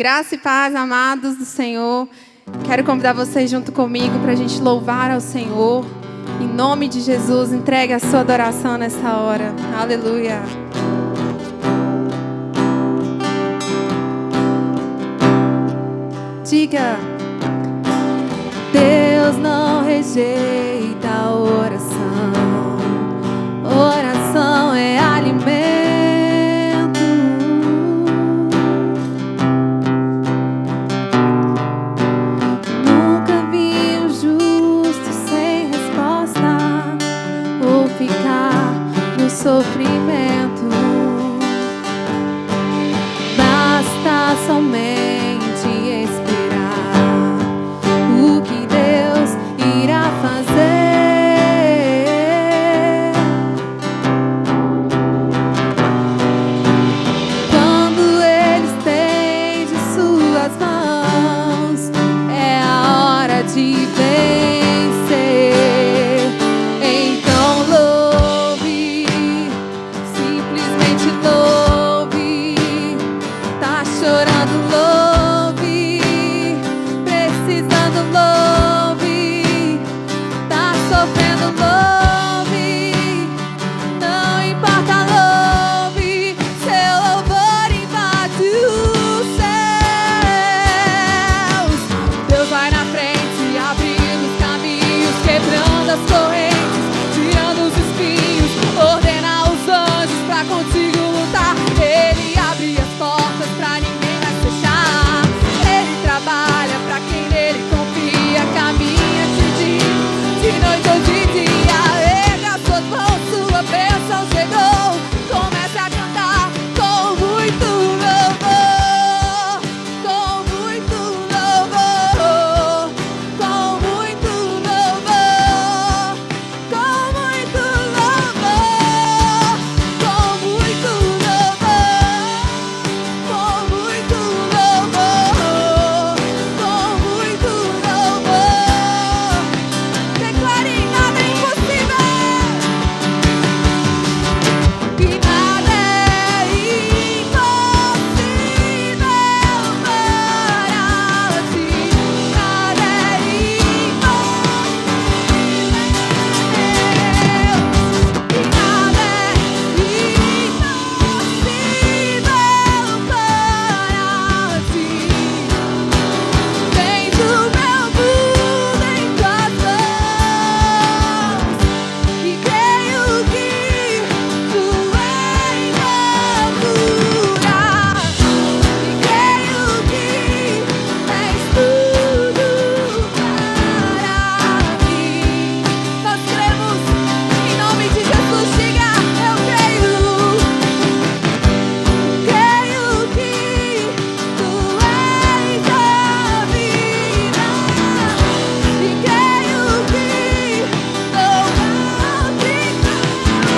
Graça e paz, amados do Senhor. Quero convidar vocês junto comigo para a gente louvar ao Senhor. Em nome de Jesus, entregue a sua adoração nessa hora. Aleluia. Diga: Deus não rejeita a oração. Oração é alimento. Nunca vi um justo sem resposta ou ficar no sofrimento. Basta somente esperar o que Deus irá fazer. Quando Ele estende suas mãos, é a hora de vencer. Então louve, simplesmente louve. Tá chorando, louve. Precisando, louve. Tá sofrendo, louve. Não importa, louve. Seu louvor invade os céus. Deus vai na frente, abrindo os caminhos, quebrando as correntes, tirando os espinhos, ordena os anjos pra contigo lutar. Ele abre as portas pra ninguém mais fechar. Ele trabalha pra quem nele confia, caminha de noite ou de dia. Erga suas mãos, sua bênção chegou. Comece a cantar com muito louvor, com muito louvor, com muito louvor, com muito louvor, com muito louvor, com muito louvor, com muito louvor. Declare: nada é impossível. Que nada é impossível para ti. Nada é impossível. Que nada é impossível para ti. Tens o meu mundo em tuas mãos e creio que tu ainda curar. E creio que tens tudo para mim. Nós cremos em nome de Jesus. Diga: eu creio. Creio que tu és a vida. E creio que não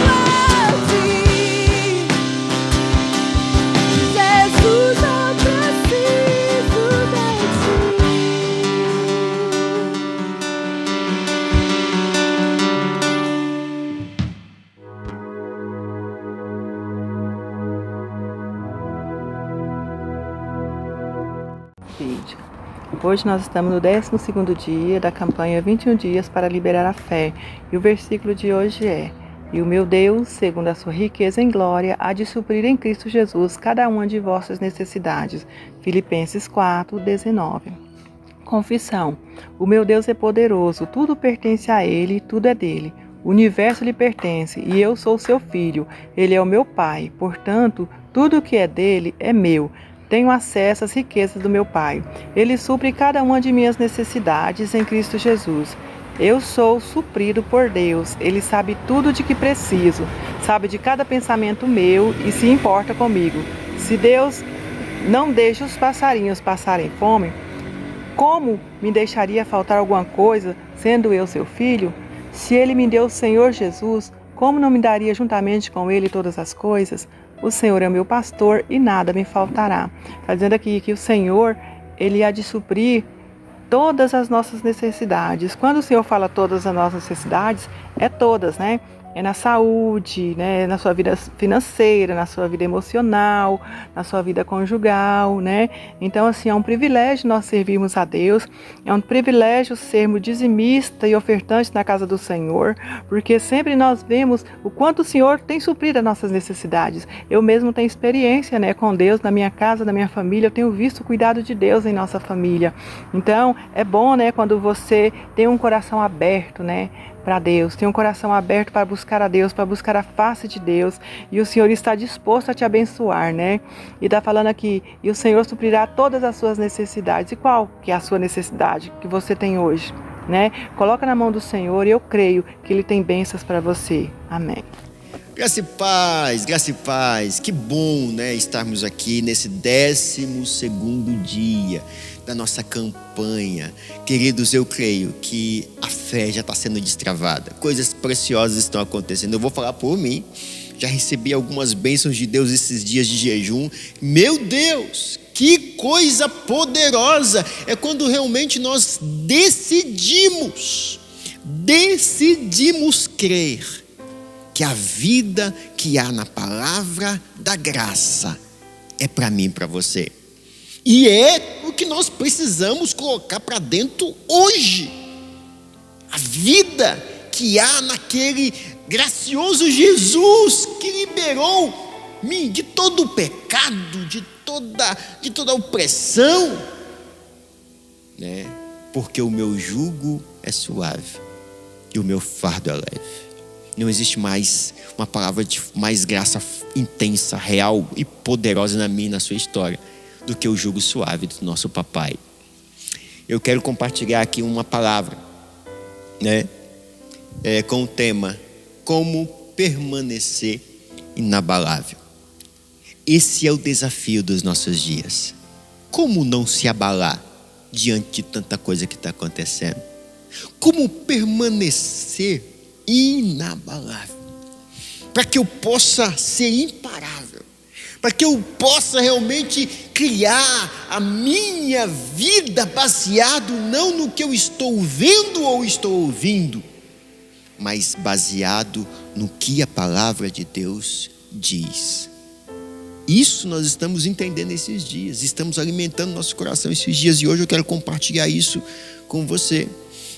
falte ti. Jesus, eu preciso de ti. Vídeo. Hoje nós estamos no 12º dia da campanha 21 dias para liberar a fé, e o versículo de hoje é: e o meu Deus, segundo a sua riqueza em glória, há de suprir em Cristo Jesus cada uma de vossas necessidades. Filipenses 4:19. Confissão: o meu Deus é poderoso, tudo pertence a Ele, tudo é dele. O universo lhe pertence e eu sou seu filho. Ele é o meu Pai, portanto, tudo o que é dele é meu. Tenho acesso às riquezas do meu Pai. Ele supre cada uma de minhas necessidades em Cristo Jesus. Eu sou suprido por Deus. Ele sabe tudo de que preciso, sabe de cada pensamento meu e se importa comigo. Se Deus não deixa os passarinhos passarem fome, como me deixaria faltar alguma coisa, sendo eu seu filho? Se Ele me deu o Senhor Jesus, como não me daria juntamente com Ele todas as coisas? O Senhor é meu pastor e nada me faltará. Está dizendo aqui que o Senhor, Ele há de suprir todas as nossas necessidades. Quando o Senhor fala todas as nossas necessidades, é todas, né? na saúde, né? Na sua vida financeira, na sua vida emocional, na sua vida conjugal, né? Então, assim, é um privilégio nós servirmos a Deus, é um privilégio sermos dizimistas e ofertantes na casa do Senhor, porque sempre nós vemos o quanto o Senhor tem suprido as nossas necessidades. Eu mesmo tenho experiência, né, com Deus na minha casa, na minha família, eu tenho visto o cuidado de Deus em nossa família. Então, é bom, né, quando você tem um coração aberto, né, para Deus, tem um coração aberto para buscar a Deus, para buscar a face de Deus, e o Senhor está disposto a te abençoar, né? E está falando aqui, e o Senhor suprirá todas as suas necessidades. E qual que é a sua necessidade que você tem hoje, né? Coloca na mão do Senhor e eu creio que Ele tem bênçãos para você. Amém. Graça e paz, que bom, né, estarmos aqui nesse 12º dia da nossa campanha. Queridos, eu creio que a fé já está sendo destravada, coisas preciosas estão acontecendo. Eu vou falar por mim, já recebi algumas bênçãos de Deus esses dias de jejum. Meu Deus, que coisa poderosa! É quando realmente nós decidimos crer que a vida que há na palavra da graça é para mim e para você. E é o que nós precisamos colocar para dentro hoje. A vida que há naquele gracioso Jesus que liberou-me de todo o pecado, de toda a opressão, né? Porque o meu jugo é suave e o meu fardo é leve. Não existe mais uma palavra de mais graça intensa, real e poderosa na minha e na sua história do que o jugo suave do nosso papai. Eu quero compartilhar aqui uma palavra, né? Com o tema como permanecer inabalável. Esse é o desafio dos nossos dias. Como não se abalar diante de tanta coisa que está acontecendo? Como permanecer inabalável, para que eu possa ser imparável, para que eu possa realmente criar a minha vida baseado não no que eu estou vendo ou estou ouvindo, mas baseado no que a palavra de Deus diz. Isso nós estamos entendendo esses dias, estamos alimentando nosso coração esses dias, e hoje eu quero compartilhar isso com você.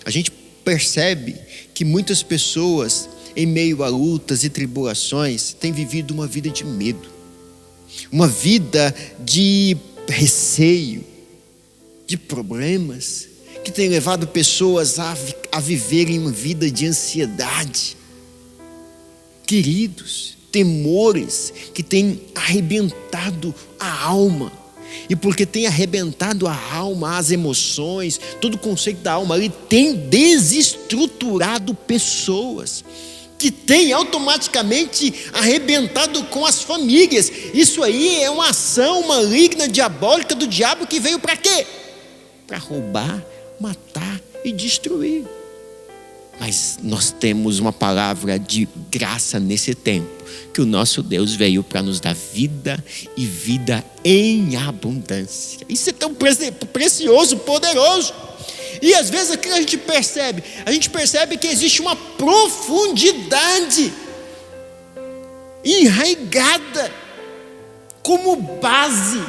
A gente percebe que muitas pessoas, em meio a lutas e tribulações, têm vivido uma vida de medo, uma vida de receio, de problemas, que tem levado pessoas a viverem uma vida de ansiedade. Queridos, temores que têm arrebentado a alma. E porque tem arrebentado a alma, as emoções, todo o conceito da alma, ele tem desestruturado pessoas, que tem automaticamente arrebentado com as famílias. Isso aí é uma ação maligna, diabólica do diabo, que veio para quê? Para roubar, matar e destruir. Mas nós temos uma palavra de graça nesse tempo, que o nosso Deus veio para nos dar vida e vida em abundância. Isso é tão precioso, poderoso. E às vezes aquilo a gente percebe que existe uma profundidade enraigada como base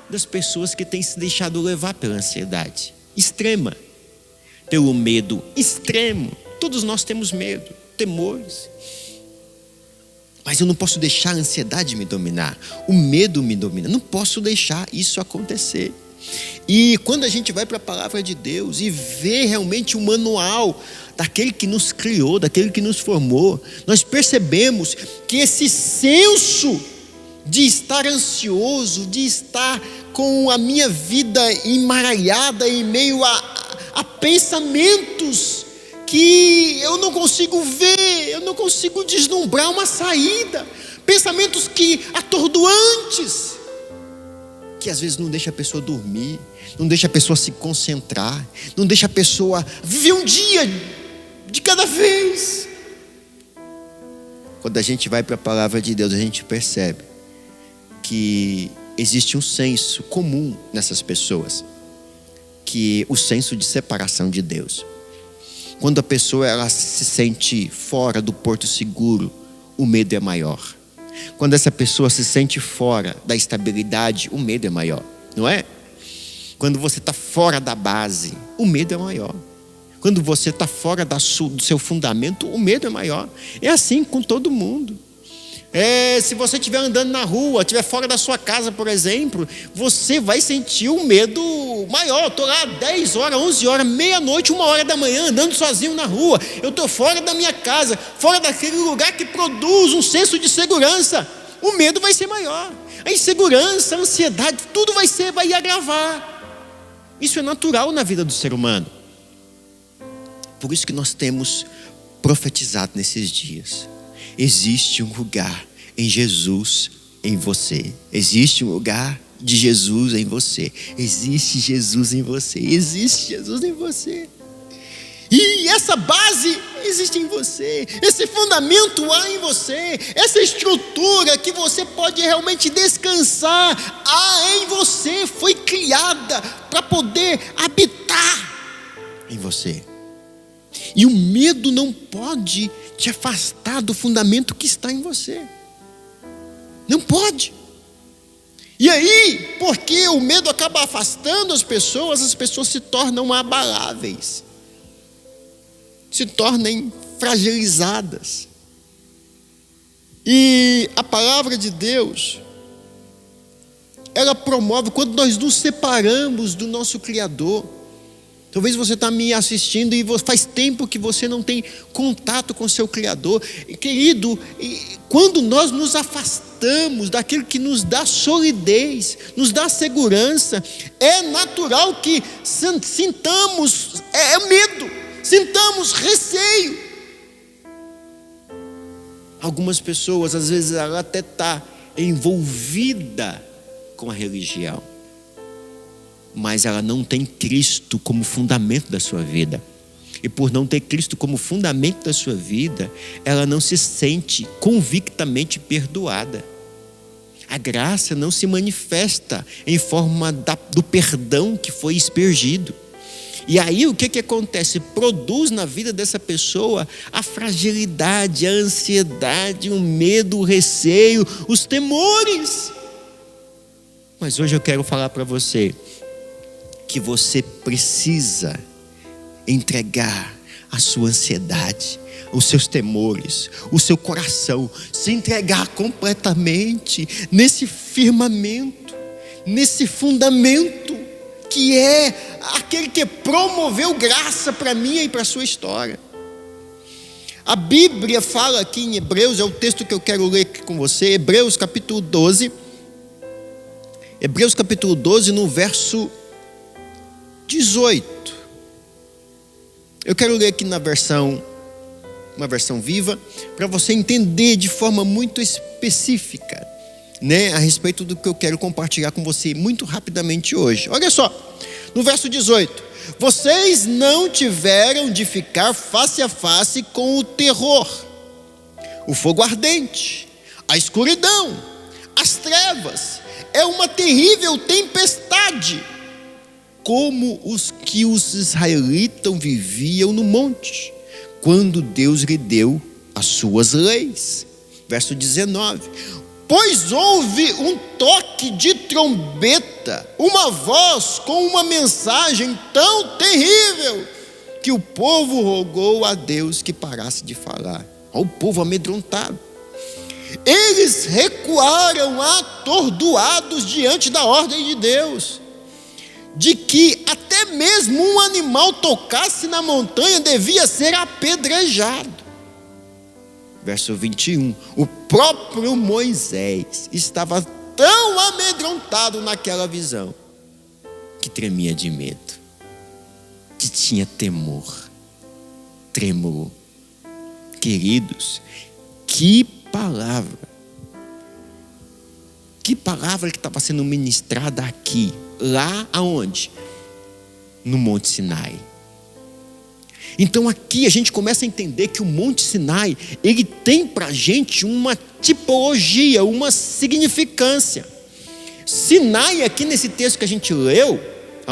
das pessoas que têm se deixado levar pela ansiedade extrema, pelo medo extremo. Todos nós temos medo, temores. Mas eu não posso deixar a ansiedade me dominar, o medo me domina, não posso deixar isso acontecer. E quando a gente vai para a palavra de Deus e vê realmente o manual daquele que nos criou, daquele que nos formou, nós percebemos que esse senso de estar ansioso, de estar com a minha vida embaralhada em meio a pensamentos que eu não consigo ver, eu não consigo deslumbrar uma saída, pensamentos que atordoantes, que às vezes não deixa a pessoa dormir, não deixa a pessoa se concentrar, não deixa a pessoa viver um dia de cada vez. Quando a gente vai para a palavra de Deus, a gente percebe que existe um senso comum nessas pessoas, que o senso de separação de Deus. Quando a pessoa ela se sente fora do porto seguro, o medo é maior. Quando essa pessoa se sente fora da estabilidade, o medo é maior, não é? Quando você está fora da base, o medo é maior. Quando você está fora do seu fundamento, o medo é maior. É assim com todo mundo. Se você estiver andando na rua, estiver fora da sua casa, por exemplo, você vai sentir um medo maior. Eu estou lá 10 horas, 11 horas, meia-noite, 1h da manhã, andando sozinho na rua. Eu estou fora da minha casa, fora daquele lugar que produz um senso de segurança. O medo vai ser maior. A insegurança, a ansiedade, tudo vai agravar. Isso é natural na vida do ser humano. Por isso que nós temos profetizado nesses dias. Existe um lugar em Jesus em você. Existe um lugar de Jesus em você. Existe Jesus em você. Existe Jesus em você. E essa base existe em você. Esse fundamento há em você. Essa estrutura que você pode realmente descansar há em você. Foi criada para poder habitar em você. E o medo não pode te afastar do fundamento que está em você. Não pode. E aí, porque o medo acaba afastando as pessoas se tornam abaláveis. Se tornem fragilizadas. E a palavra de Deus, ela promove quando nós nos separamos do nosso Criador. Talvez você está me assistindo e faz tempo que você não tem contato com o seu Criador. Querido, quando nós nos afastamos daquilo que nos dá solidez, nos dá segurança, é natural que sintamos medo, sintamos receio. Algumas pessoas, às vezes, ela até está envolvida com a religião, mas ela não tem Cristo como fundamento da sua vida. E por não ter Cristo como fundamento da sua vida, ela não se sente convictamente perdoada. A graça não se manifesta em forma do perdão que foi aspergido. E aí o que acontece? Produz na vida dessa pessoa a fragilidade, a ansiedade, o medo, o receio, os temores. Mas hoje eu quero falar para você que você precisa entregar a sua ansiedade, os seus temores, o seu coração, se entregar completamente nesse firmamento, nesse fundamento que é aquele que promoveu graça para mim e para a sua história. A Bíblia fala aqui em Hebreus, é o texto que eu quero ler aqui com você, Hebreus capítulo 12, no verso 18. Eu quero ler aqui uma versão viva, para você entender de forma muito específica, a respeito do que eu quero compartilhar com você muito rapidamente hoje. Olha só, no verso 18: vocês não tiveram de ficar face a face com o terror, o fogo ardente, a escuridão, as trevas, é uma terrível tempestade, como os que os israelitas viviam no monte, quando Deus lhe deu as suas leis. Verso 19: pois houve um toque de trombeta, uma voz com uma mensagem tão terrível, que o povo rogou a Deus que parasse de falar. Olha o povo amedrontado. Eles recuaram atordoados diante da ordem de Deus, de que até mesmo um animal tocasse na montanha devia ser apedrejado. Verso 21, o próprio Moisés estava tão amedrontado naquela visão, que tremia de medo, que tinha temor, tremor. Queridos, que palavra que estava sendo ministrada aqui, lá aonde? No Monte Sinai. Então aqui a gente começa a entender que o Monte Sinai, ele tem para a gente uma tipologia, uma significância. Sinai aqui nesse texto que a gente leu,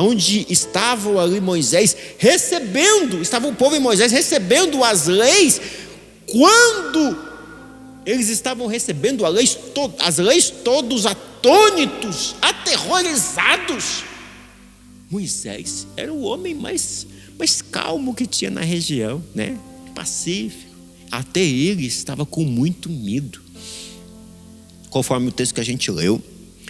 onde estavam ali Moisés recebendo, estava o povo e Moisés recebendo as leis. Quando eles estavam recebendo as leis todos atônitos, aterrorizados, Moisés era o homem mais calmo que tinha na região, né? Pacífico. Até ele estava com muito medo, conforme o texto que a gente leu,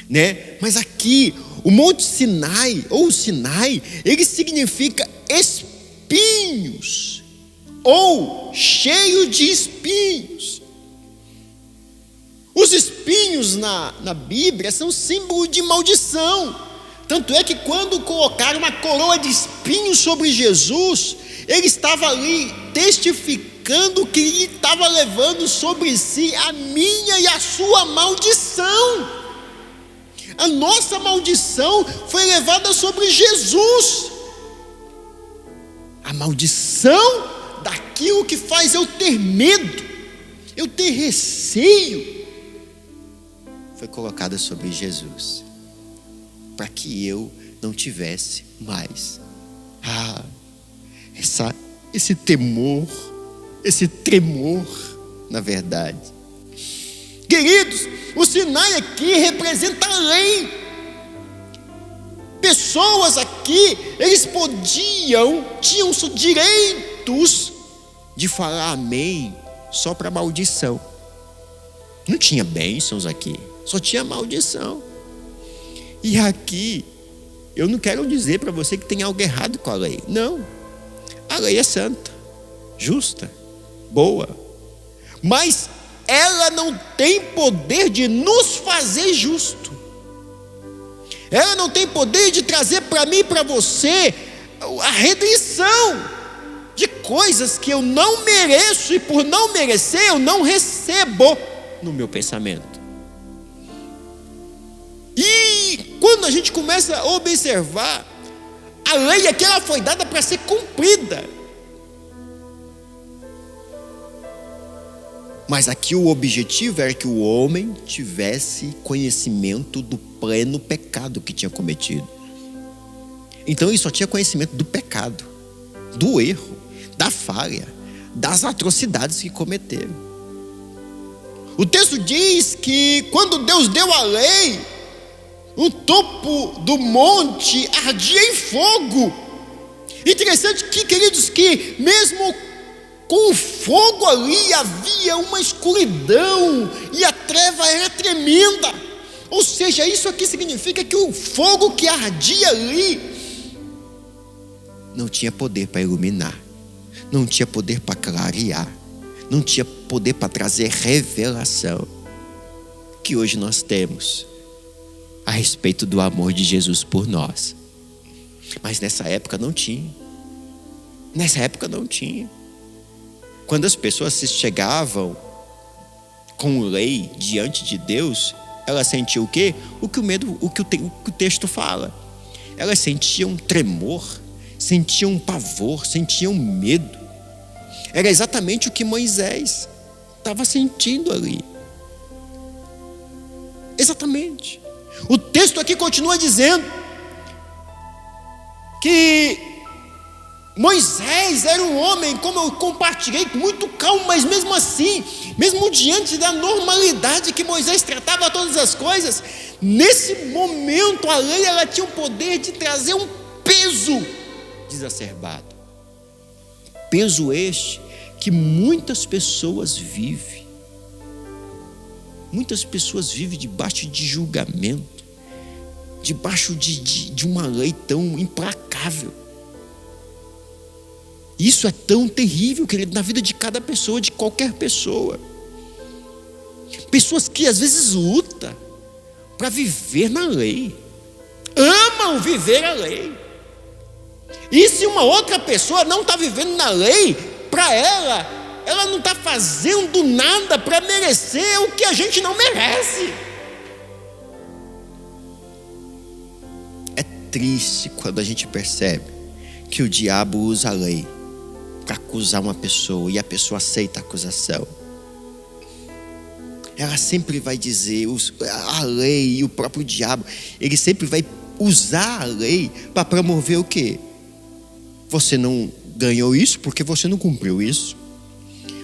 né? Mas aqui, o Monte Sinai, ou Sinai, ele significa espinhos, ou cheio de espinhos. Os espinhos na Bíblia são símbolo de maldição. Tanto é que quando colocaram uma coroa de espinhos sobre Jesus, ele estava ali testificando que ele estava levando sobre si a minha e a sua maldição. A nossa maldição foi levada sobre Jesus. A maldição daquilo que faz eu ter medo, eu ter receio, foi colocada sobre Jesus, para que eu não tivesse mais esse temor, esse tremor, na verdade. Queridos, o Sinai aqui representa a lei. Pessoas aqui, eles tinham os direitos de falar amém só para maldição. Não tinha bênçãos aqui, só tinha maldição. E aqui, eu não quero dizer para você que tem algo errado com a lei. Não, a lei é santa, justa, boa. Mas ela não tem poder de nos fazer justo. Ela não tem poder de trazer para mim e para você a redenção de coisas que eu não mereço, e por não merecer eu não recebo no meu pensamento. E quando a gente começa a observar, a lei aqui ela foi dada para ser cumprida. Mas aqui o objetivo era que o homem tivesse conhecimento do pleno pecado que tinha cometido. Então ele só tinha conhecimento do pecado, do erro, da falha, das atrocidades que cometeram. O texto diz que quando Deus deu a lei, o topo do monte ardia em fogo. Interessante que, queridos, que mesmo com o fogo ali havia uma escuridão e a treva era tremenda. Ou seja, isso aqui significa que o fogo que ardia ali não tinha poder para iluminar, não tinha poder para clarear, não tinha poder para trazer revelação que hoje nós temos a respeito do amor de Jesus por nós. Mas nessa época não tinha. Nessa época não tinha. Quando as pessoas se chegavam com lei diante de Deus, elas sentiam o quê? O que o texto fala. Elas sentiam tremor, sentiam pavor, sentiam medo. Era exatamente o que Moisés estava sentindo ali. Exatamente. O texto aqui continua dizendo que Moisés era um homem, como eu compartilhei, muito calmo, mas mesmo assim, mesmo diante da normalidade que Moisés tratava todas as coisas, nesse momento a lei ela tinha o poder de trazer um peso exacerbado. Peso este que muitas pessoas vivem. Muitas pessoas vivem debaixo de julgamento, debaixo de uma lei tão implacável. Isso é tão terrível, querido, na vida de cada pessoa, de qualquer pessoa. Pessoas que às vezes lutam para viver na lei, amam viver a lei. E se uma outra pessoa não está vivendo na lei, para ela não está fazendo nada para merecer o que a gente não merece. É triste quando a gente percebe que o diabo usa a lei para acusar uma pessoa e a pessoa aceita a acusação. Ela sempre vai dizer, a lei e o próprio diabo, ele sempre vai usar a lei para promover o quê? Você não ganhou isso porque você não cumpriu isso.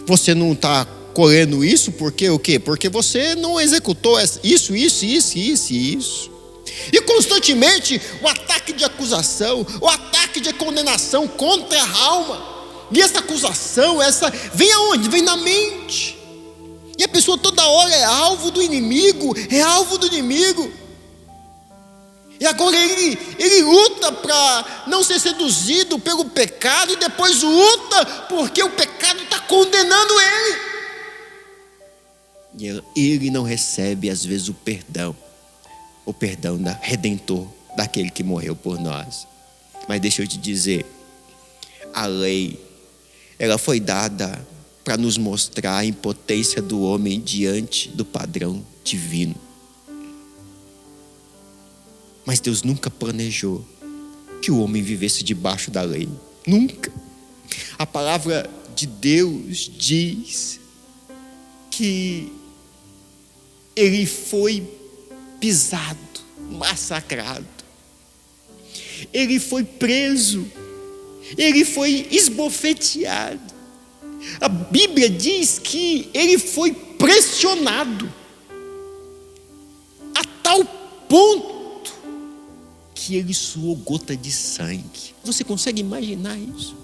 Você não está colhendo isso porque o quê? Porque você não executou isso. E constantemente o ataque de acusação, o ataque de condenação contra a alma. E essa acusação, vem aonde? Vem na mente. E a pessoa toda hora é alvo do inimigo. E agora ele luta para não ser seduzido pelo pecado, e depois luta porque o pecado está condenando ele. E ele não recebe às vezes o perdão redentor daquele que morreu por nós. Mas deixa eu te dizer, a lei, ela foi dada para nos mostrar a impotência do homem diante do padrão divino. Mas Deus nunca planejou que o homem vivesse debaixo da lei. Nunca. A palavra de Deus diz que ele foi pisado, massacrado. Ele foi preso. Ele foi esbofeteado. A Bíblia diz que ele foi pressionado a tal ponto que ele suou gota de sangue. Você consegue imaginar isso?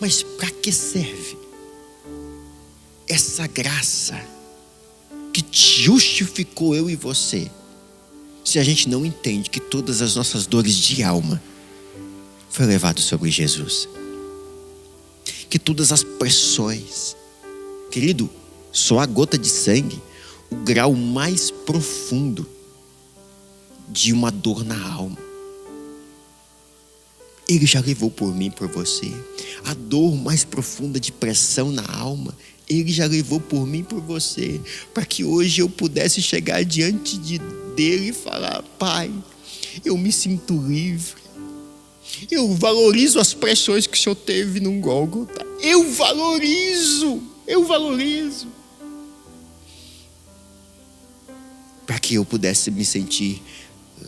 Mas para que serve essa graça que justificou eu e você, se a gente não entende que todas as nossas dores de alma foi levado sobre Jesus? Que todas as pressões, querido, só a gota de sangue, o grau mais profundo de uma dor na alma, ele já levou por mim, por você. A dor mais profunda de pressão na alma, ele já levou por mim, por você, para que hoje eu pudesse chegar diante dele e falar: Pai, eu me sinto livre. Eu valorizo as pressões que o Senhor teve no Gólgota. Eu valorizo. Para que eu pudesse me sentir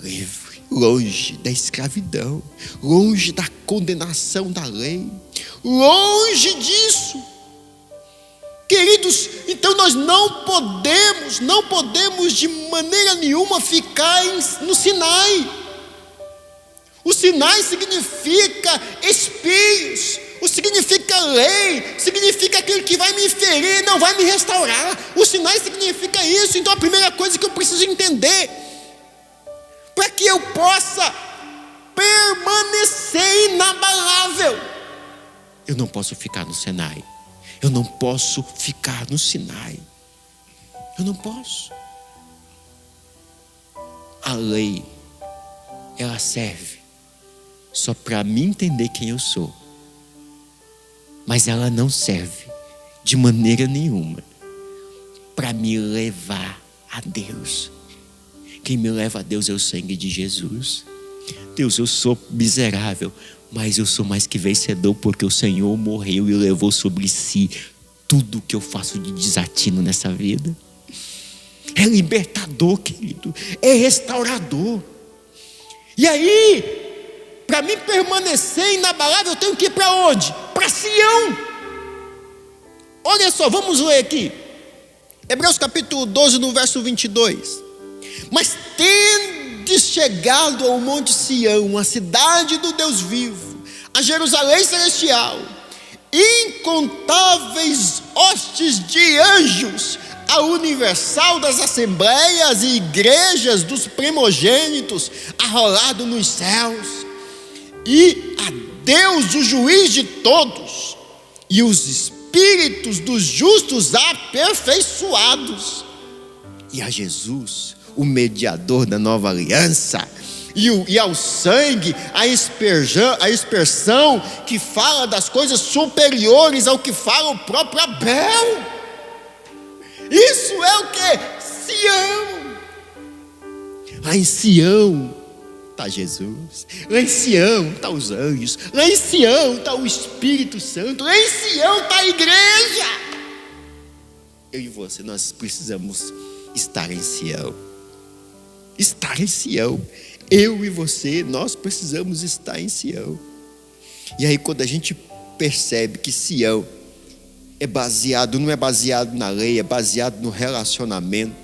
livre, longe da escravidão, longe da condenação da lei, longe disso. Queridos, então nós não podemos de maneira nenhuma ficar no Sinai. O Sinai significa espinhos, significa lei, significa aquele que vai me ferir, não vai me restaurar. O Sinai significa isso. Então a primeira coisa que eu preciso entender, para que eu possa permanecer inabalável, eu não posso ficar no Sinai. Eu não posso. A lei, ela serve só para mim entender quem eu sou, mas ela não serve de maneira nenhuma para me levar a Deus. Quem me leva a Deus é o sangue de Jesus. Deus, eu sou miserável, mas eu sou mais que vencedor, porque o Senhor morreu e levou sobre si tudo que eu faço de desatino nessa vida. É libertador, querido, é restaurador. E aí, para mim permanecer inabalável, eu tenho que ir para onde? Para Sião. Olha só, vamos ler aqui. Hebreus capítulo 12, no verso 22. Mas tendes chegado ao monte Sião, a cidade do Deus vivo, a Jerusalém celestial, incontáveis hostes de anjos, a universal das assembleias e igrejas dos primogênitos, arrolado nos céus, e a Deus, o juiz de todos, e os espíritos dos justos aperfeiçoados, e a Jesus, o mediador da nova aliança, e ao sangue, a expressão que fala das coisas superiores ao que fala o próprio Abel. Isso é o que? Sião. Lá em Sião está Jesus, lá em Sião está os anjos, lá em Sião está o Espírito Santo, lá em Sião está a igreja. Eu e você, nós precisamos estar em Sião. Estar em Sião Eu e você, nós precisamos estar em Sião. E aí quando a gente percebe que Sião não é baseado na lei, é baseado no relacionamento.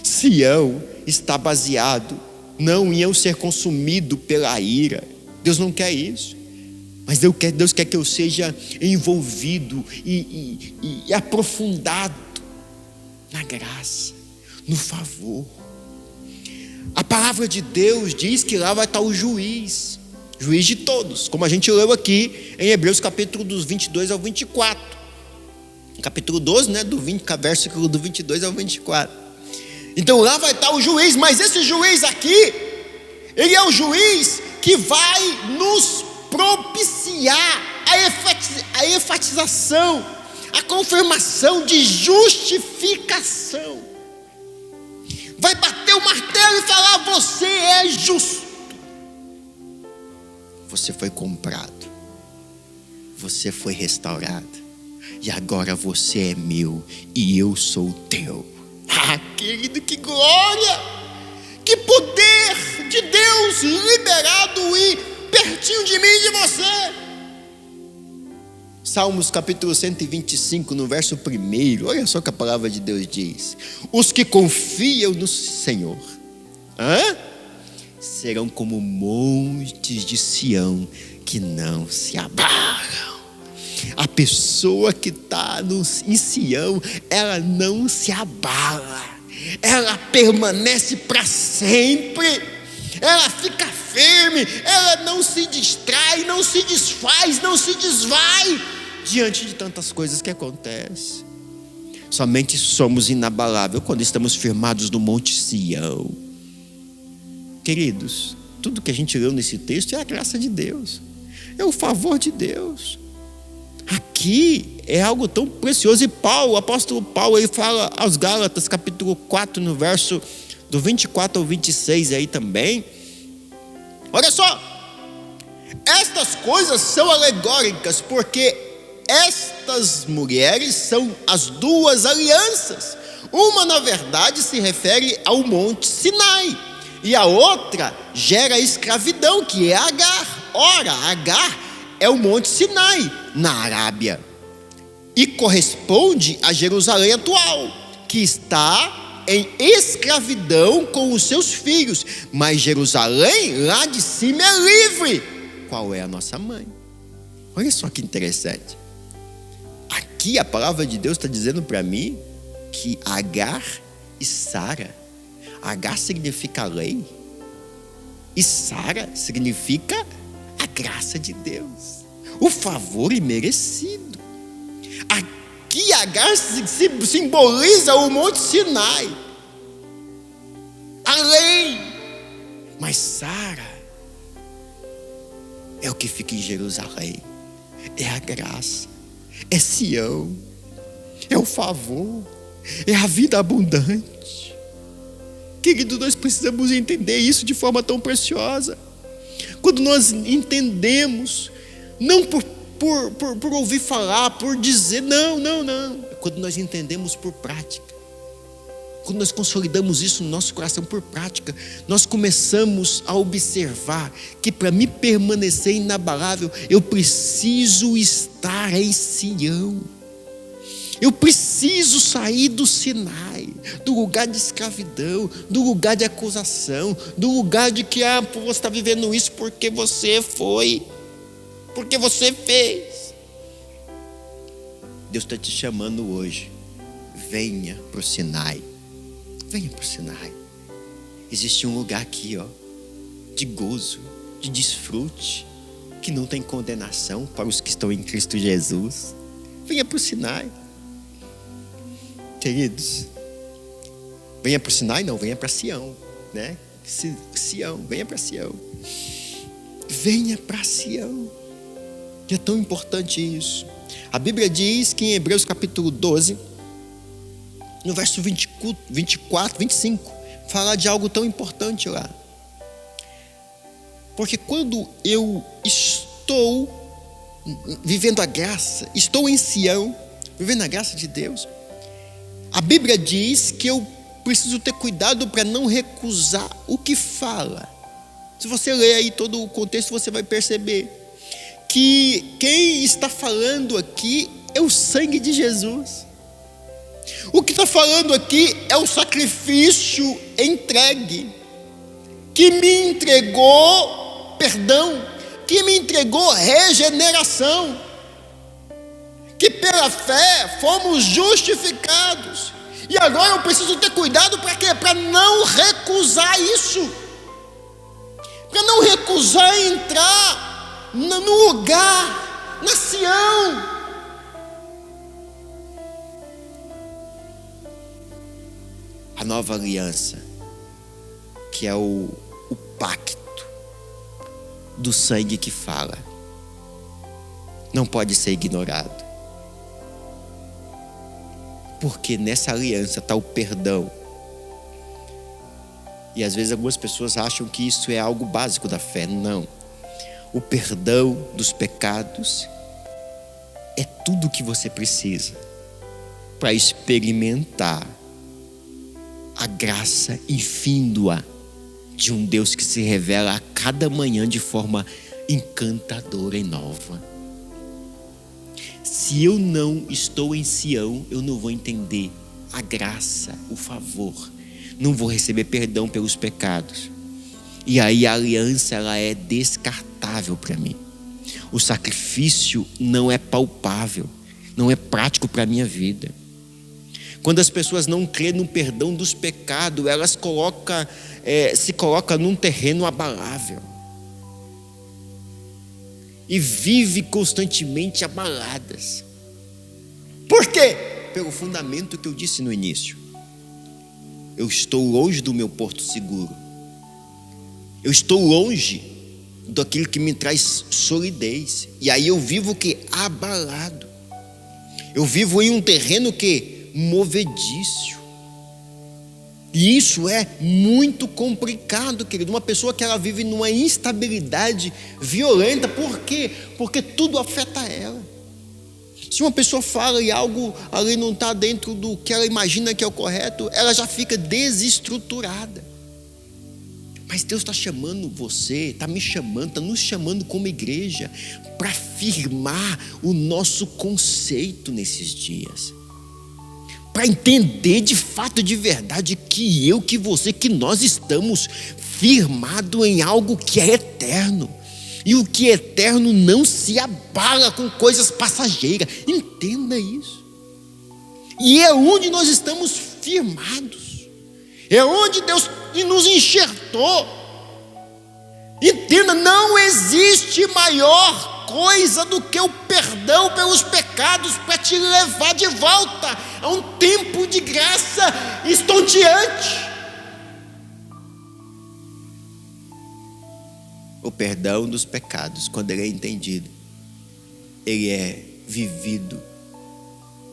Sião está baseado não em eu ser consumido pela ira. Deus não quer isso. Mas Deus quer que eu seja envolvido e aprofundado na graça, no favor. A palavra de Deus diz que lá vai estar o juiz de todos, como a gente leu aqui em Hebreus capítulo dos 22 ao 24. Capítulo 12, né, versículo do 22 ao 24. Então lá vai estar o juiz, mas esse juiz aqui, ele é o juiz que vai nos propiciar a enfatização, a confirmação de justificação. Vai bater o martelo e falar: você é justo. Você foi comprado, você foi restaurado, e agora você é meu e eu sou teu. Ah, querido, que glória, que poder de Deus liberado e pertinho de mim e de você. Salmos capítulo 125, no verso 1, olha só o que a palavra de Deus diz: os que confiam no Senhor serão como montes de Sião que não se abalam. A pessoa que está em Sião, ela não se abala, ela permanece para sempre, ela fica firme, ela não se distrai, não se desfaz, não se desvai diante de tantas coisas que acontecem. Somente somos inabaláveis quando estamos firmados no Monte Sião. Queridos, tudo que a gente leu nesse texto é a graça de Deus, é o favor de Deus. Aqui é algo tão precioso. E o apóstolo Paulo, ele fala aos Gálatas, capítulo 4, no verso do 24 ao 26 aí também. Olha só, estas coisas são alegóricas, porque estas mulheres são as duas alianças. Uma, na verdade, se refere ao Monte Sinai, e a outra gera escravidão, que é Agar. Ora, Agar é o Monte Sinai, na Arábia, e corresponde a Jerusalém atual, que está em escravidão com os seus filhos. Mas Jerusalém, lá de cima, é livre. Qual é a nossa mãe? Olha só que interessante. Aqui a palavra de Deus está dizendo para mim que Agar e Sara, Agar significa lei, e Sara significa a graça de Deus, o favor imerecido. Aqui Agar simboliza o Monte Sinai, a lei, mas Sara é o que fica em Jerusalém, é a graça, é Sião, é o favor, é a vida abundante. Querido, nós precisamos entender isso de forma tão preciosa. Quando nós entendemos, não por ouvir falar, por dizer, não. Quando nós entendemos por prática, quando nós consolidamos isso no nosso coração por prática, nós começamos a observar que para me permanecer inabalável, eu preciso estar em Sião. Eu preciso sair do Sinai, do lugar de escravidão, do lugar de acusação, do lugar de que você está vivendo isso porque você foi, porque você fez. Deus está te chamando hoje. Venha para o Sinai. Venha para o Sinai. Existe um lugar aqui, de gozo, de desfrute, que não tem condenação para os que estão em Cristo Jesus. Venha para o Sinai. Queridos, venha para o Sinai, não, venha para Sião, né? Sião, venha para Sião. Venha para Sião. É tão importante isso. A Bíblia diz que em Hebreus capítulo 12, no verso 24, 25, fala de algo tão importante lá. Porque quando eu estou vivendo a graça, estou em Sião, vivendo a graça de Deus, a Bíblia diz que eu preciso ter cuidado para não recusar o que fala. Se você ler aí todo o contexto, você vai perceber que quem está falando aqui é o sangue de Jesus. O que está falando aqui é o sacrifício entregue, que me entregou perdão, que me entregou regeneração, que pela fé fomos justificados. E agora eu preciso ter cuidado para quê? Para não recusar isso, para não recusar entrar no lugar, na Sião. A nova aliança, que é o pacto do sangue que fala, não pode ser ignorado, porque nessa aliança está o perdão. E às vezes algumas pessoas acham que isso é algo básico da fé. Não. O perdão dos pecados é tudo o que você precisa para experimentar a graça infínua de um Deus que se revela a cada manhã de forma encantadora e nova. Se eu não estou em Sião, eu não vou entender a graça, o favor, não vou receber perdão pelos pecados. E aí a aliança, ela é descartável para mim. O sacrifício não é palpável, não é prático para a minha vida. Quando as pessoas não creem no perdão dos pecados, elas se colocam num terreno abalável e vivem constantemente abaladas. Por quê? Pelo fundamento que eu disse no início. Eu estou longe do meu porto seguro. Eu estou longe daquilo que me traz solidez. E aí eu vivo abalado. Eu vivo em um terreno movediço. E isso é muito complicado, querido. Uma pessoa que ela vive numa instabilidade violenta. Por quê? Porque tudo afeta ela. Se uma pessoa fala e algo ali não está dentro do que ela imagina que é o correto, ela já fica desestruturada. Mas Deus está chamando você, está me chamando, está nos chamando como igreja para firmar o nosso conceito nesses dias. Para entender de fato, de verdade, que eu, que você, que nós estamos firmados em algo que é eterno. E o que é eterno não se abala com coisas passageiras. Entenda isso. E é onde nós estamos firmados. É onde Deus nos enxertou. Entenda, não existe maior coisa do que o perdão pelos pecados para te levar de volta a um tempo de graça estonteante. O perdão dos pecados, quando ele é entendido, ele é vivido,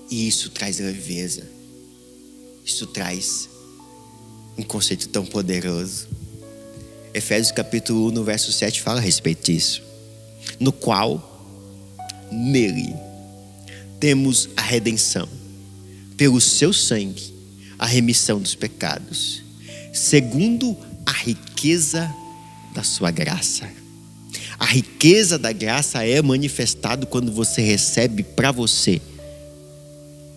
e isso traz leveza, isso traz um conceito tão poderoso. Efésios capítulo 1, no verso 7, fala a respeito disso. No qual, nele, temos a redenção, pelo seu sangue, a remissão dos pecados, segundo a riqueza da sua graça. A riqueza da graça é manifestado quando você recebe para você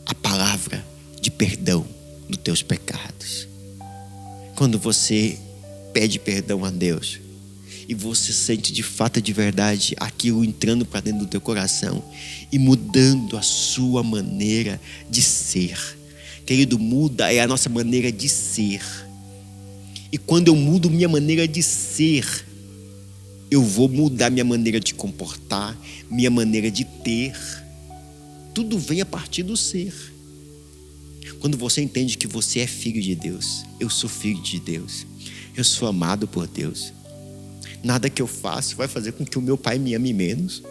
a palavra de perdão dos teus pecados. Quando você pede perdão a Deus e você sente de fato, de verdade, aquilo entrando para dentro do teu coração e mudando a sua maneira de ser. Querido, muda é a nossa maneira de ser. E quando eu mudo minha maneira de ser, eu vou mudar minha maneira de comportar, minha maneira de ter. Tudo vem a partir do ser. Quando você entende que você é filho de Deus, eu sou filho de Deus, eu sou amado por Deus, nada que eu faço vai fazer com que o meu pai me ame menos.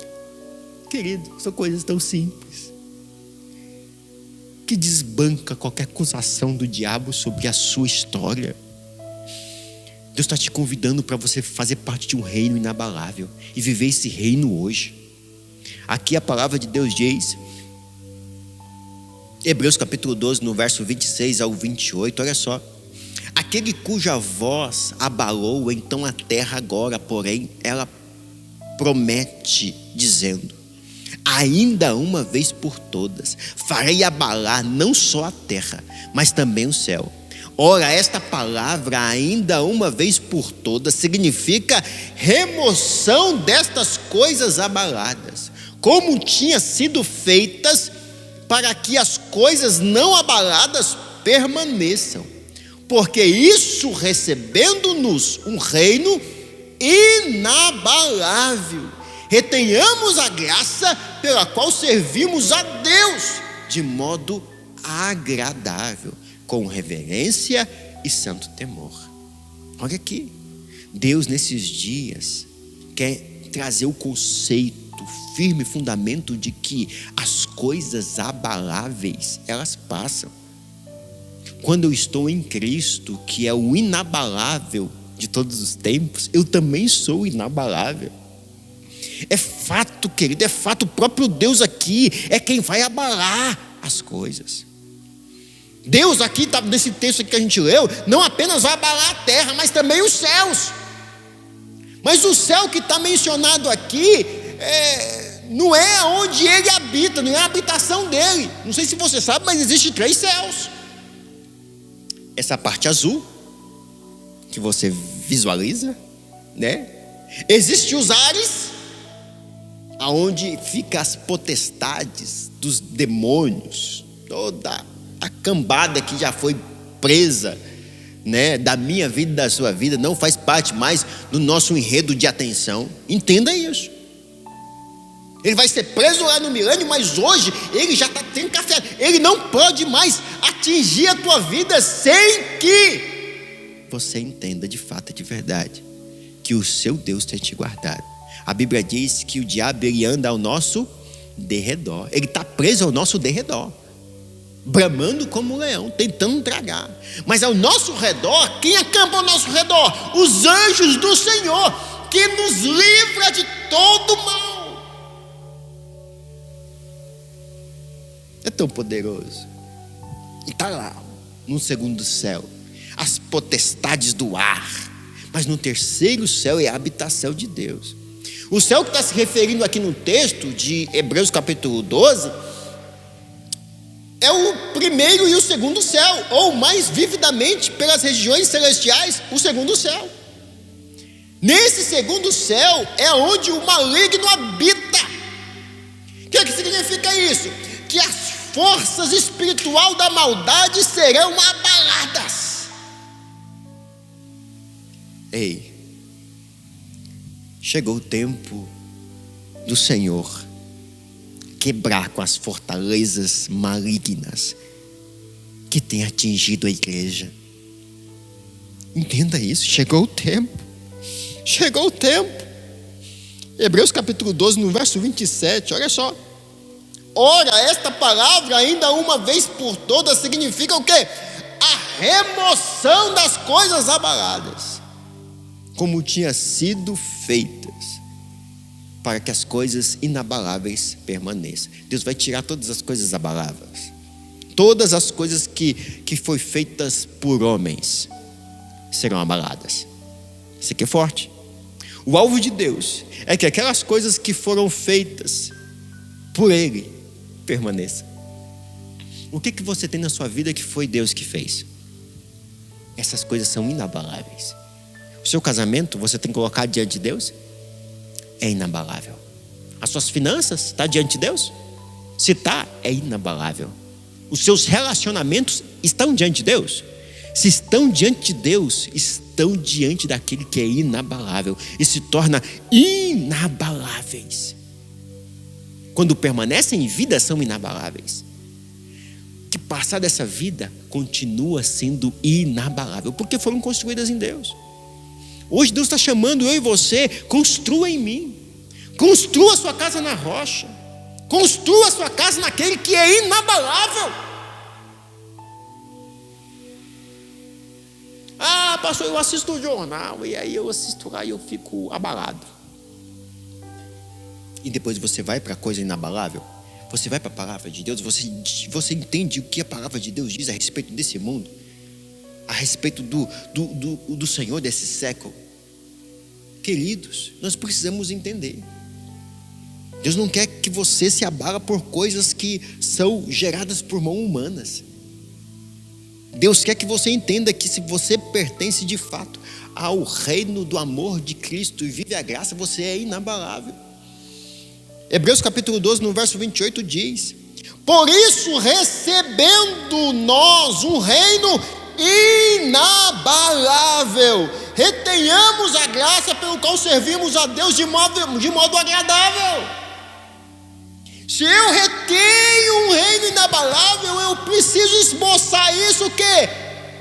Querido, são coisas tão simples que desbanca qualquer acusação do diabo sobre a sua história. Deus está te convidando para você fazer parte de um reino inabalável e viver esse reino hoje. Aqui a palavra de Deus diz Hebreus capítulo 12, no verso 26 ao 28, olha só. Aquele cuja voz abalou então a terra agora, porém, ela promete, dizendo: ainda uma vez por todas, farei abalar não só a terra, mas também o céu. Ora, esta palavra, ainda uma vez por todas, significa remoção destas coisas abaladas, como tinha sido feitas, para que as coisas não abaladas permaneçam. Porque isso recebendo-nos um reino inabalável, retenhamos a graça pela qual servimos a Deus de modo agradável, com reverência e santo temor. Olha aqui, Deus nesses dias quer trazer o conceito, firme fundamento de que as coisas abaláveis, elas passam. Quando eu estou em Cristo, que é o inabalável de todos os tempos, eu também sou inabalável. É fato, querido, é fato. O próprio Deus aqui é quem vai abalar as coisas. Deus aqui, tá, nesse texto que a gente leu, não apenas vai abalar a terra, mas também os céus. Mas o céu que está mencionado aqui não é onde ele habita, não é a habitação dele. Não sei se você sabe, mas existem 3 céus. Essa parte azul que você visualiza, né? Existem os ares, aonde ficam as potestades dos demônios, toda a cambada que já foi presa, né, da minha vida e da sua vida, não faz parte mais do nosso enredo de atenção. Entenda isso. Ele vai ser preso lá no milênio, mas hoje ele já está tendo café. Ele não pode mais atingir a tua vida sem que você entenda de fato e de verdade que o seu Deus tem te guardado. A Bíblia diz que o diabo, ele anda ao nosso derredor. Ele está preso ao nosso derredor, bramando como um leão, tentando tragar. Mas ao nosso redor, quem acampa ao nosso redor? Os anjos do Senhor, que nos livra de todo mal. É tão poderoso. E está lá, no segundo céu, as potestades do ar. Mas no terceiro céu é a habitação de Deus. O céu que está se referindo aqui no texto de Hebreus capítulo 12 é o primeiro e o segundo céu, ou mais vividamente pelas regiões celestiais, o segundo céu. Nesse segundo céu é onde o maligno habita. O que significa isso? Que as forças espirituais da maldade serão abaladas. Ei, chegou o tempo do Senhor quebrar com as fortalezas malignas que tem atingido a igreja. Entenda isso, chegou o tempo. Chegou o tempo. Hebreus capítulo 12, no verso 27, olha só. Ora, esta palavra, ainda uma vez por todas, significa o quê? A remoção das coisas abaladas, como tinha sido feitas, para que as coisas inabaláveis permaneçam. Deus vai tirar todas as coisas abaláveis. Todas as coisas que foi feitas por homens serão abaladas. Isso aqui é forte. O alvo de Deus é que aquelas coisas que foram feitas por Ele permaneçam. O que você tem na sua vida que foi Deus que fez? Essas coisas são inabaláveis. O seu casamento, você tem que colocar diante de Deus? É inabalável. As suas finanças, está diante de Deus? Se está, é inabalável. Os seus relacionamentos estão diante de Deus? Se estão diante de Deus, estão diante daquele que é inabalável e se torna inabaláveis. Quando permanecem em vida, são inabaláveis. Que passar dessa vida continua sendo inabalável, porque foram construídas em Deus. Hoje Deus está chamando eu e você: construa em mim, construa a sua casa na rocha, construa a sua casa naquele que é inabalável. Ah, pastor, eu assisto o jornal e aí eu assisto lá e eu fico abalado. E depois você vai para a coisa inabalável. Você vai para a palavra de Deus, você entende o que a palavra de Deus diz a respeito desse mundo, a respeito do Senhor desse século. Queridos, nós precisamos entender. Deus não quer que você se abala por coisas que são geradas por mãos humanas. Deus quer que você entenda que se você pertence de fato ao reino do amor de Cristo e vive a graça, você é inabalável. Hebreus capítulo 12, no verso 28 diz: por isso, recebendo nós um reino inabalável, retenhamos a graça pelo qual servimos a Deus de modo agradável. Se eu retenho um reino inabalável, eu preciso esboçar isso o quê?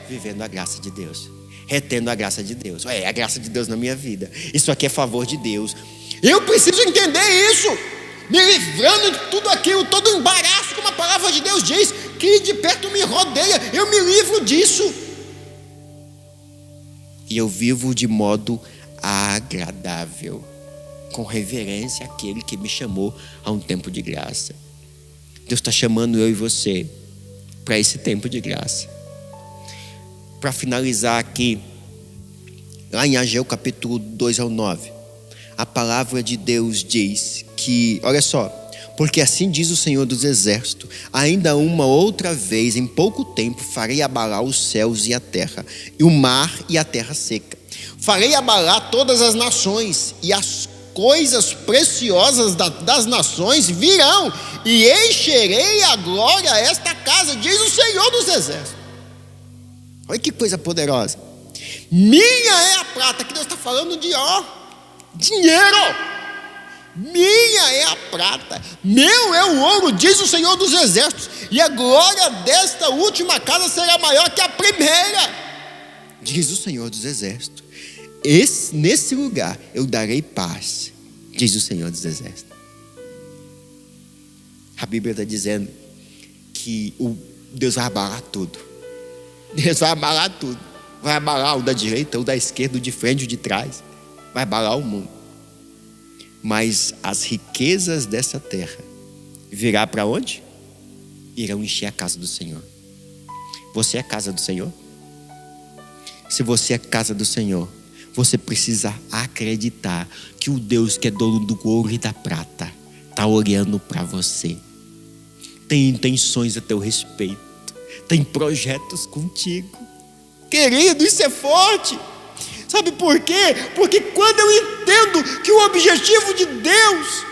Vivendo a graça de Deus, retendo a graça de Deus. A graça de Deus na minha vida, isso aqui é favor de Deus. Eu preciso entender isso, me livrando de tudo aquilo, todo embaraço, como a palavra de Deus diz, que de perto me rodeia, eu me livro disso. E eu vivo de modo agradável, com reverência àquele que me chamou a um tempo de graça. Deus está chamando eu e você para esse tempo de graça. Para finalizar aqui, lá em Ageu capítulo 2 ao 9, a palavra de Deus diz que, olha só, porque assim diz o Senhor dos Exércitos: ainda uma outra vez, em pouco tempo, farei abalar os céus e a terra, e o mar e a terra seca. Farei abalar todas as nações, e as coisas preciosas das nações virão, e encherei a glória a esta casa, diz o Senhor dos Exércitos. Olha que coisa poderosa. Minha é a prata, que Deus está falando de dinheiro. Minha é a prata, meu é o ouro, diz o Senhor dos Exércitos, e a glória desta última casa será maior que a primeira, diz o Senhor dos Exércitos. Nesse lugar eu darei paz, diz o Senhor dos Exércitos. A Bíblia está dizendo que Deus vai abalar tudo. Deus vai abalar tudo. Vai abalar o da direita, o da esquerda, o de frente, o de trás. Vai abalar o mundo. Mas as riquezas dessa terra virá para onde? Irão encher a casa do Senhor. Você é a casa do Senhor? Se você é a casa do Senhor, você precisa acreditar que o Deus que é dono do ouro e da prata está olhando para você. Tem intenções a teu respeito. Tem projetos contigo. Querido, isso é forte. Sabe por quê? Porque quando eu entendo que o objetivo de Deus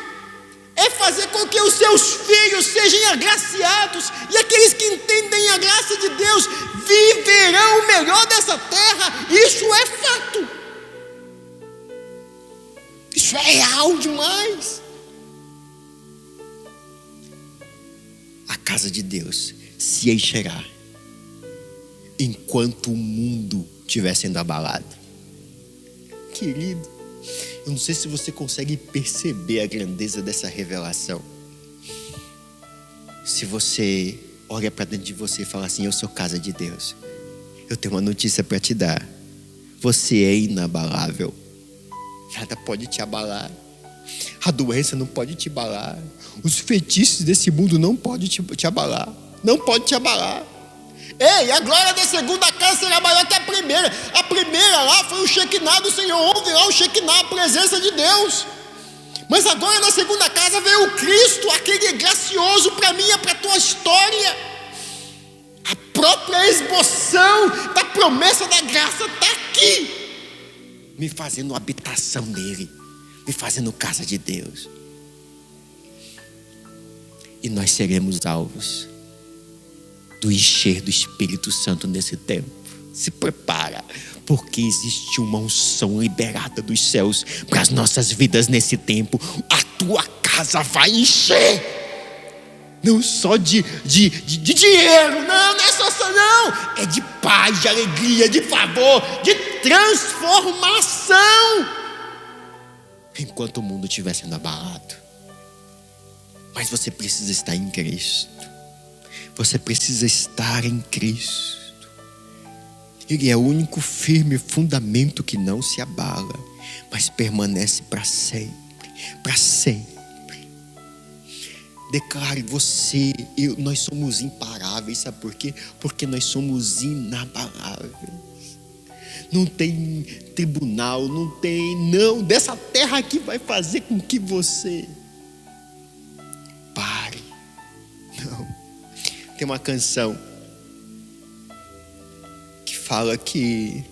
é fazer com que os seus filhos sejam agraciados, e aqueles que entendem a graça de Deus viverão o melhor dessa terra, isso é fato. Isso é real demais. A casa de Deus se encherá enquanto o mundo estiver sendo abalado. Querido, eu não sei se você consegue perceber a grandeza dessa revelação. Se você olha para dentro de você e fala assim: eu sou casa de Deus, eu tenho uma notícia para te dar. Você é inabalável. Nada pode te abalar. A doença não pode te abalar. Os feitiços desse mundo não podem te abalar. Não pode te abalar. Ei, a glória da segunda casa será maior que a primeira. A primeira lá foi o Shekinah do Senhor. Houve lá o Shekinah, a presença de Deus. Mas agora na segunda casa veio o Cristo, aquele gracioso para mim e para a tua história. A própria esboção da promessa da graça está aqui, me fazendo habitação dele, me fazendo casa de Deus. E nós seremos alvos do encher do Espírito Santo nesse tempo. Se prepara, porque existe uma unção liberada dos céus para as nossas vidas nesse tempo. A tua casa vai encher, não só de dinheiro, não é só não, é de paz, de alegria, de favor, de transformação, enquanto o mundo estiver sendo abalado. Mas você precisa estar em Cristo. Você precisa estar em Cristo. Ele é o único firme fundamento que não se abala, mas permanece para sempre, para sempre. Declare nós somos imparáveis, sabe por quê? Porque nós somos inabaláveis. Não tem tribunal, não, dessa terra aqui vai fazer com que você pare. Não. Tem uma canção que fala que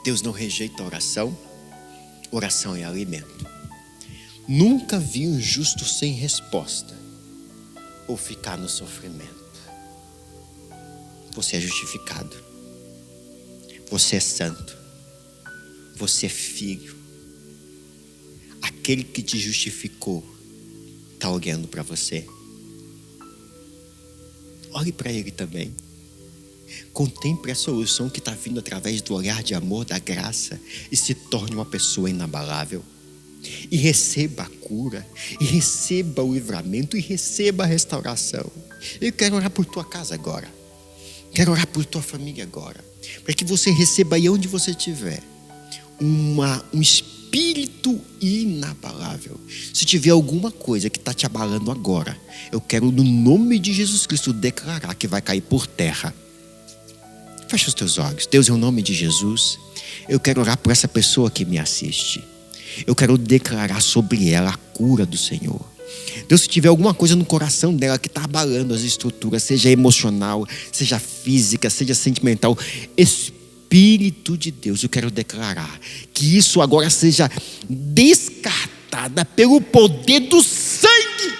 Deus não rejeita a oração, oração é alimento. Nunca vi um justo sem resposta ou ficar no sofrimento. Você é justificado. Você é santo. Você é filho. Aquele que te justificou está olhando para você. Olhe para ele também. Contemple a solução que está vindo através do olhar de amor, da graça, e se torne uma pessoa inabalável. E receba a cura, e receba o livramento, e receba a restauração. Eu quero orar por tua casa agora. Quero orar por tua família agora. Para que você receba aí onde você estiver um espírito inabalável. Se tiver alguma coisa que está te abalando agora, eu quero no nome de Jesus Cristo declarar que vai cair por terra. Fecha os teus olhos. Deus, em nome de Jesus, eu quero orar por essa pessoa que me assiste. Eu quero declarar sobre ela a cura do Senhor. Deus, se tiver alguma coisa no coração dela que está abalando as estruturas, seja emocional, seja física, seja sentimental, Espírito de Deus, eu quero declarar que isso agora seja descartada pelo poder do sangue.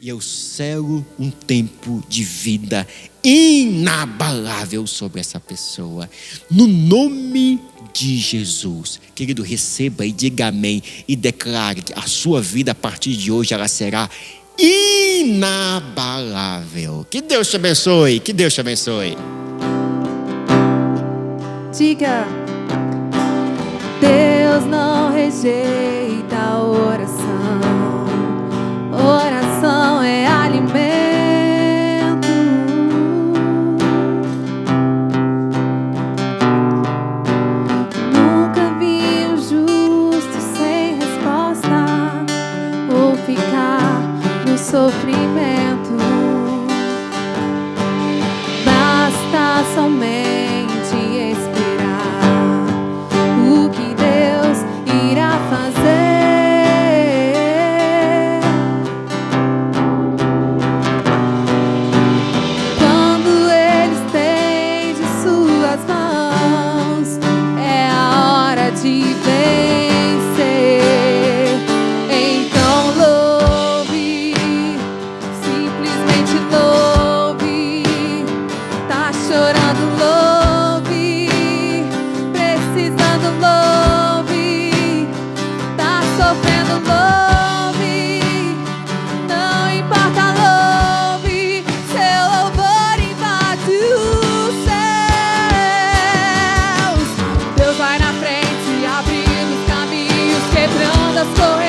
E eu selo um tempo de vida inabalável sobre essa pessoa. No nome de Jesus. Querido, receba e diga amém. E declare que a sua vida a partir de hoje ela será inabalável. Que Deus te abençoe. Que Deus te abençoe. Diga: Deus não rejeita a oração. Oração é alimento. Nunca vi um justo sem resposta ou ficar no sofrimento. Basta somente esperar o que Deus irá fazer. Quebrando as correntes.